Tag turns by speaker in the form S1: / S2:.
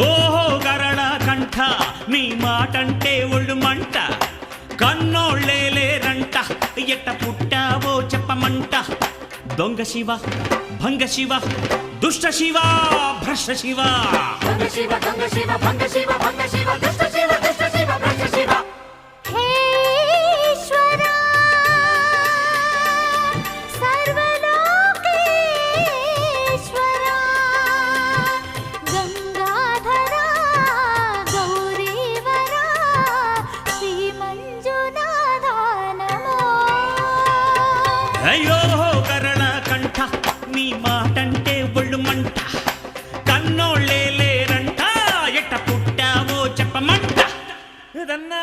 S1: ఓహో గరళ కంఠ నీ మాటంటే ఒళ్ళు మంట కన్నోళ్ళేలేరంట ఎట్ట పుట్టావో చెప్పమంట దొంగ శివ భంగ శివ దుష్ట శివ భ్రష్ట శివ
S2: దొంగ శివ దొంగ శివ భంగ శివ భంగ శివ దుష్ట శివ దుష్ట శివ భ్రష్ట శివ హే ఈశ్వరా సర్వలోకేశ్వరా గంగాధరా గౌరీవరా శ్రీ మంజునాథ నమో
S1: అయ్యో గరళ కంఠ నీ మాటంటే ఒళ్ళు మంట కన్నోళ్ళేలేరంట ఎట్ట పుట్టావో చెప్పమంట దన్నా